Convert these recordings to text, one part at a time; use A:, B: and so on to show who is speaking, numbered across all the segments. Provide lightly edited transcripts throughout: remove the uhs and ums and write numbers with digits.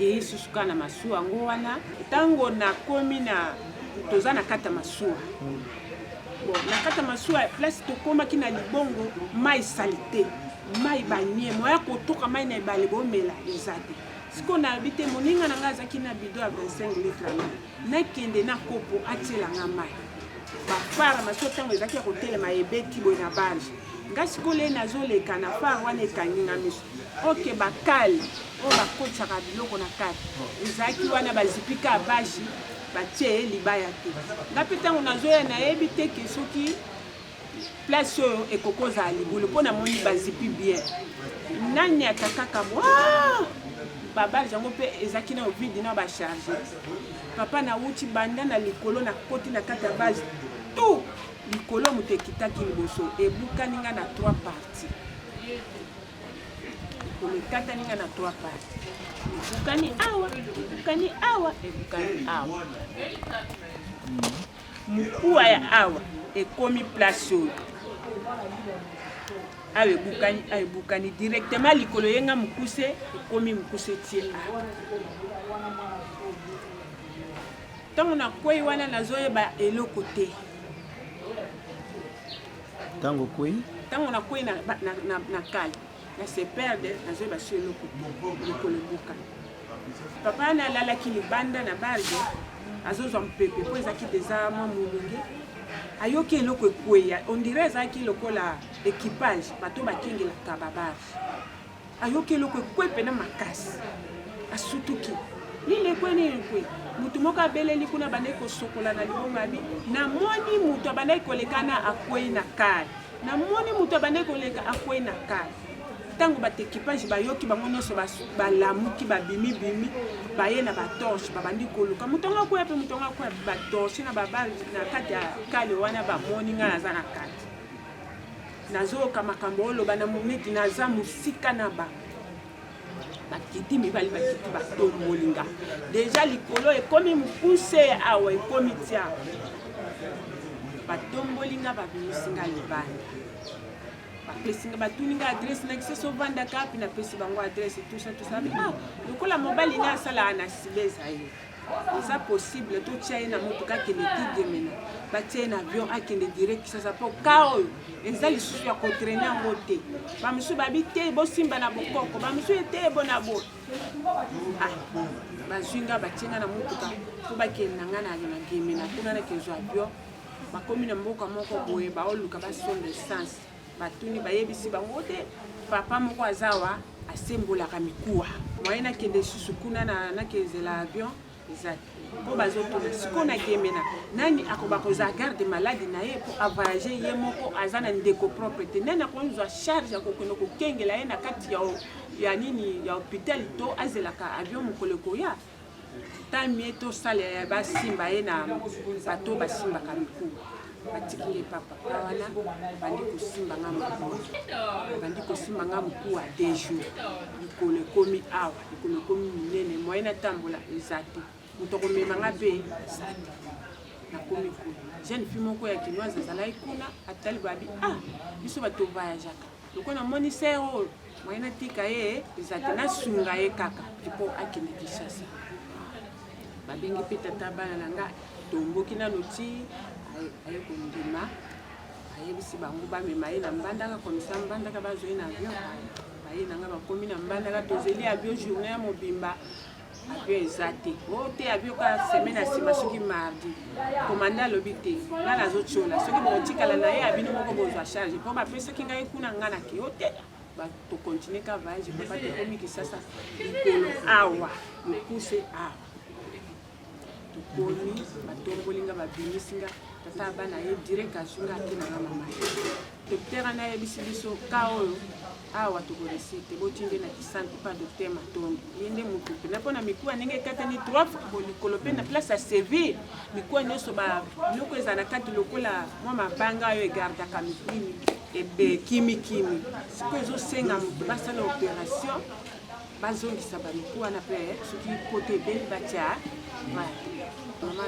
A: nakei susuka na masuwa ngo wana tango na komi na toza na kata masuwa bon na kata masuwa place to koma kina libongo mai salite mai banie moya kotoka mai na ibale bomela ezate siko na habite moninga na ngaza kina bido ya 25 litres na kende na kopo atela nga mai ba fara masuwa tango ezaki ya kotelema ebeti boy na barge ngasi kole nazoleka na fara wana ekanginga miso ok bakali o bakotaka biloko na kati ezaki wana bazipika bashi batie libaya te ngapi ntango nazoya nayebi te ke soki place oyo ekokoza libulu mpo na moni bazipi bien nani akakaka babarge yango mpe ezaki na ovide na bacharge papa na wuti banda na likolo na koti na kati ya base tout likolo moto ekitaki liboso ebukaninga na 3 parties ekataninga na 3 parties ebukani awa mukuwa ya awa ekomi place oyo awa ebukani directement likolo yenga mukuse ekomi mukuse tie awa ntango nakwei wana nazoyeba eloko te
B: Tango
A: nakwei na kali na se perde nazoyeba so eloko likolo ebuka papa nalalaki libanda na barge azozwa mpepe po ezaki deja mwa molunge ayoki eloko ekweya ondire ezalaki lokola équipage bato bakengelaka babarge ayoki eloko ekwe pena makasi asutuki nilekwe mutu moko abeleli kuna bandaki kosokola na libongo abi namoni mutu abandaki kolekana akwei na kale namoni mutu abandaki koleka akwei na kale ntango bato équipage bayoki bango nyonso balamuki babimi baye na batorche babandi koluka mutu ngo akwea mpe mutu ngo akwea batorche na babarge na kati ya kale wana bamoni nga naza na kati nazoyoka makambo oloba na moneti naza mosika na bakiti mibali bakiti batombolinga deja likolo ekomi mokuse awa ekomi tia batombolinga babimisinga libanda bapesinga batuninga adresse na kise sovanda kapi na pesi bango adresse tout ça lokola mobali nga asalaka na sibeza ye eza possible totia ye na motuka akende tigemena batia ye na avion akende direct sasa mpo ka oyo eza lisusu ya kotraine yango te bamosusu babi te bosimba na bokoko bamosusu ete ebo na bo bazwi nga batie nga na motuka mpo bakende na nga na gemena kuna nakezwa avion bakomi na mboka moko boye baoluka basonde essence batuni bayebisi bango te papa moko azawa asembolaka mikuwa moye nakende susu kuna nakezela avion ezati mpo bazotuna siko nakemena nani akoba kozala garde maladi na ye mpo avoyage ye moko aza na ndeko propre te nani akozwa charge ya kokende kokengela ye na kati ya nini ya hôpital to azelaka avion mokolo ekoya tamie tosala ya basimba ye na bato basimbaka mikuwa batikile papa wana bandi kosimba nga mokuwa 2 jours likolo ekomi awa likolo ekomi minene moye natambola eza te moto akomema nga mpe eza te nakomi kuna jeune fille moko ya kinoise azalaki kuna atali babi biso bato voyageaka loko namoni ser oyo moye natika ye eza te nasunga ye kaka mpo akende Kinshasa babengi mpe tata bana na nga tomboki nano ti aye kondima ayebisi bango bamema ye na mbandaka komisa mbandaka bazwi na avion baye nanga bakomi na mbandaka tozeli avion journée ya mobimba avion eza te te avion ka semaine ya nsima soki mardi komanda alobi te nga nazotiola soki bokotikala na ye abino moko bozwa charge mpo bapesaki ngai kuna nga na keo te tokontinue ka voyage papa tekomi Kinshasa likolo awa mokuse awa tokoni batombolinga babimisinga tata bana ye direct asunga akinanga mama docteur ana yebisi biso ka oyo awa tokoresite botinde na kisante pa docteur Matondo yende mutu mpe napona mikuwa ndenge ekatani 3 fois bolikolo mpe na place ya séville mikuwa nyonso biloko eza na kati lokola mwa mabanga oyo egardaka mikini kimikimi siko ezosenga moto basala opération bazongisa bamikuwa na mpe soki kote ebeli batia mama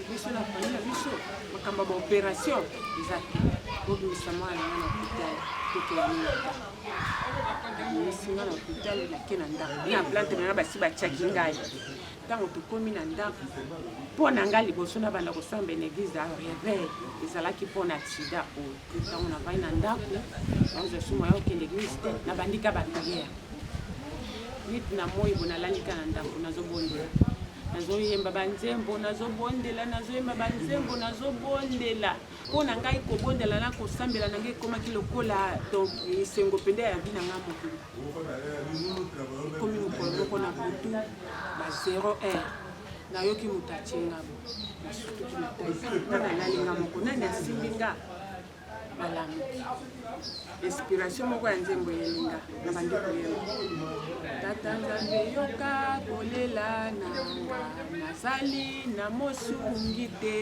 A: biso na famille biso makambo ba opération eza te bobimisa mwana na hôpital tokela singa na hôpital nake na ndako na plante na basi batiaki ngai ntango tokomi na ndako mpo na ngai liboso na banda kosamba na église ya réveil ezalaki mpo na aksida oyo ntango navai na ndako naozwa sumo ya okende église te nabandika bapriere niti na moi bo nalandika na ndako nazobondela nazoyemba banzembo nazobondela nazoyemba banzembo nazobondela mpo na ngai kobondela na kosambela na ngai ekomaki lokola donc esengo pende ya vi na ngai mokili ekomi mokolo moko na butu ba 0 heure nayoki moto atie ngamo nasutuki motai nga nalalinga moko nani asimbi nga balamuki inspiration moko ya nzembo yelinga na bandi koyeba tata nzambe yoka kolela nanga nazali na mosungi te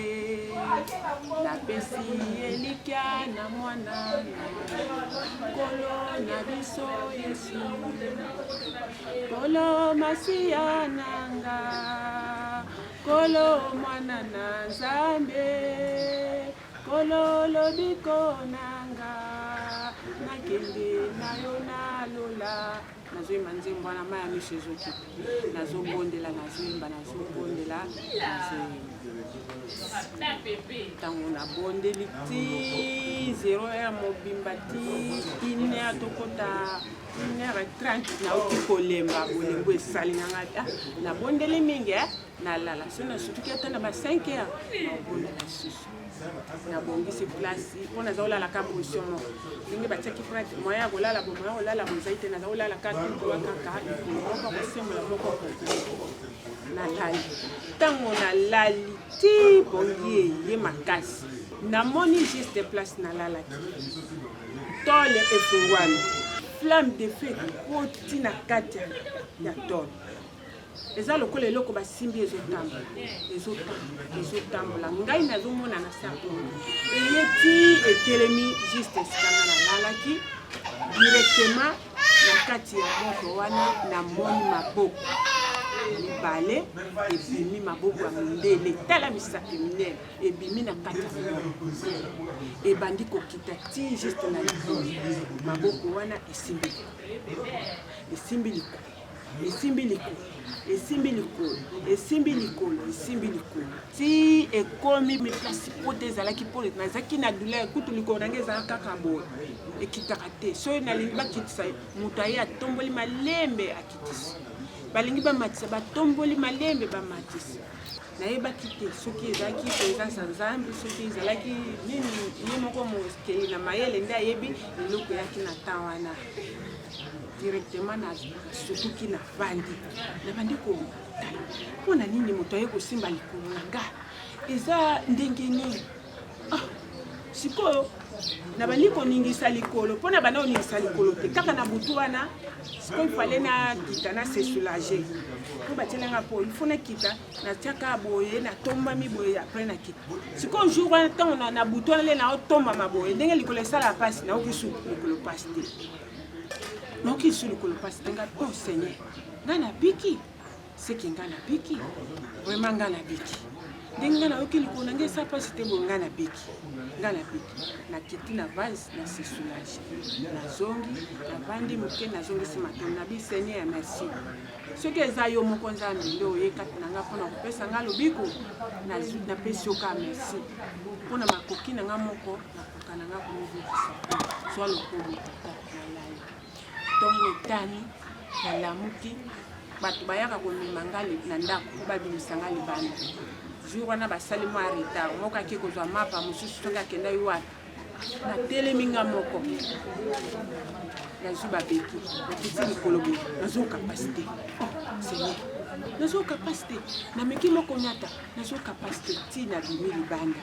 A: napesi elikya na mwana kolo na biso yesu kolo masiya nanga kolo mwana na nzambe kolo lobiko nanga nakende nayo nalola nazoyemba nzembo wana maya miso ezokita nazobondela nazoyemba nazobondela ntango nabondeli ti 0 heure mobimba ti 1 heure tokota 1h30 nauti kolemba bolembo esali nanga nabondeli mingi nalala so nasutuki ata na ba 5 heure nabondela susu nabongisi place mpo naza kolala ka position moko ndenge batiaki frate moya ya kolala bo moya kolala bozai te naza kolala ka tukowa kaka moko kosembola moko nalali ntango nalali ti bongi eye makasi namoni juste place nalalaki tole efungwami flamme de feu ekoti na kati ya tole eza lokola eloko basimbi ezotambola ngai nazomona na sapo eyeti etelemi juste esikanga nalalaki directement na kati ya moto wana namoni maboko mibale ebimi maboko ya mindele tala misapi minene ebimi na kati ya ebandi kokita ti juste na likolo maboko wana esimbi likolo ti ekomi miplasi po te ezalaki mpo nazalaki na douleur kutu likolo nange ezalaka kaka boye ekitaka te soki nalingi bakitisa moto aye atomboli malembe akitisi balingi bamatisa batomboli malembe bamatisa nayebaki te soki ezalaki présence ya nzambe soki ezalaki nini ye moko mokeli na mayele nde ayebi eloko eyaki na temps wana directement na sutuki na bandi kotala mpo na nini moto aye kosimba likolo na nga eza ndenge nini sikoyo na bandi koningisa likolo mpo na banda koningisa likolo te kaka na butu wana sikoyo ifale nakita na se soulager mpo batielanga po ifo nakita natiaka boye natombami boye apres nakita sikoyo jour wana ntango na butu wana le naotombama boye ndenge likolo esala pasi naokisu likolo pasi te naoki su likolo pasi te nga oh seigneur nga nabiki seki nga nabiki vraiment nga nabiki ndenge nga nayoki likolo nange esa pasi te boye nga nabiki nakiti na vase na se soulage nazongi nabandi moke nazongisi matondo nabi seigneur merci soki eza yo moko nzambe nde oyekati na nga mpona kopesa nga lobiko napesi yo ka merci mpona makoki na nga moko nakoka na nga komibikisa zwa lokomo nalali ntongo etani nalamuki bato bayaka komema ngai na ndako mpo babimisa ngai libanda jour wana basali mwa retard moko ake kozwa mapa mosusu soki akenda yo wapi natelemi nga moko nazwi babeki nakiti likolo boye nazwa kapasité seigneur nazwa kapasité nameki moko nyata nazwa kapasité ti nabimi libanda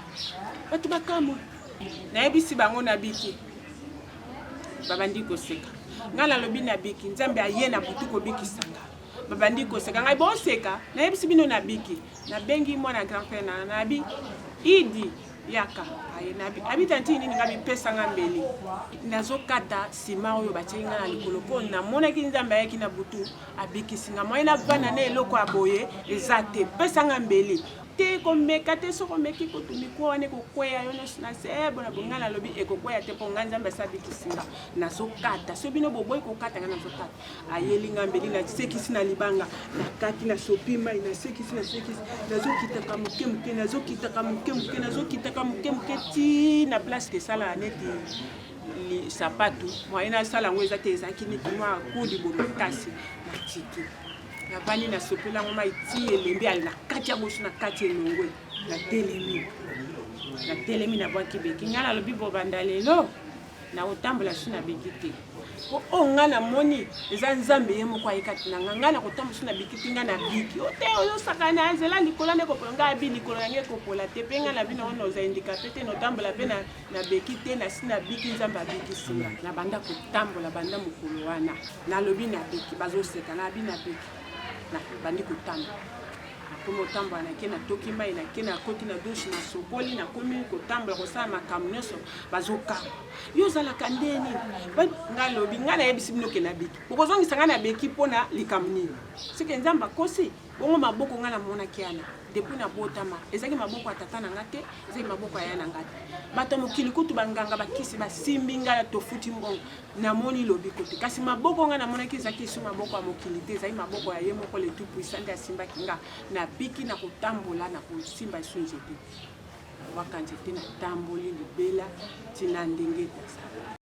A: bato bakamwa nayebisi bango nabiki babandi koseka nga nalobi nabiki nzambe aye na butu kobikisanga babandi koseka ngai boseka nayebisi bino nabiki nabengi mwana grand frère na nabi idi yaka aye nabi abita nti nini nga bipesanga mbeli nazokata sima oyo batiaki nga na likolo mpo namonaki nzambe ayaki na butu abikisinga moye na vana na eloko ya boye eza te pesanga mbeli te komeka te so komeki kotumi ko ane kokweya yo nyonso na se bona bonga na lobi ekokweya te mpo nga Nzambe asabikisinga nazokata so bino boboyi kokata nga nazokata ayeli nga mbeli na sekisi na libanga nakati na sopi mai na sekisi nazokitaka moke moke nazokitaka moke moke ti na place kesala neti sapatu moyena sala ngo eza te ezaki neti mwa kudi bomekasi na tiki na bani na sopela ngo mai ti elembi ali na kati ya bosu na kati elongwe na telemi na bwaki beki nga na lobi bobanda lelo na kotambola su na beki te o nga na moni eza Nzambe ye moko ayekati na nga na kotambola su na beki te nga na biki o te oyosakana nzela likolo nde kopola nga abi likolo yange kopola te mpe nga na bino ono oza handicapé te notambola mpe na beki te na si na biki Nzambe abikisinga na banda kotambola banda mokolo wana nalobi na beki bazoseka na abi na beki na bandi kotambola komo tambola na ke na toki mai na ke na koti na douche na sokoli na komi kotambola kosala makambo nyonso bazokamba yo ozalaka ndeni nga lobi nga nayebisi bino ke na beki okozongisa nga na beki mpona likambo nini seke Nzambe akosi bongo maboko nga namonaki yana depuis na botama ezaki maboko ya tata na nga te ezaki maboko ya na nga te bato mokili kutu banganga bakisi basimbi nga tofuti mbongo namoni lobiko te kasi maboko nga namonaki ezaki su maboko ya mokili te ezali maboko ya ye moko le tout puissant nde asimbaki nga na biki na kotambola na kosimba esu nzete waka nzete natamboli libela tina ndenge etasa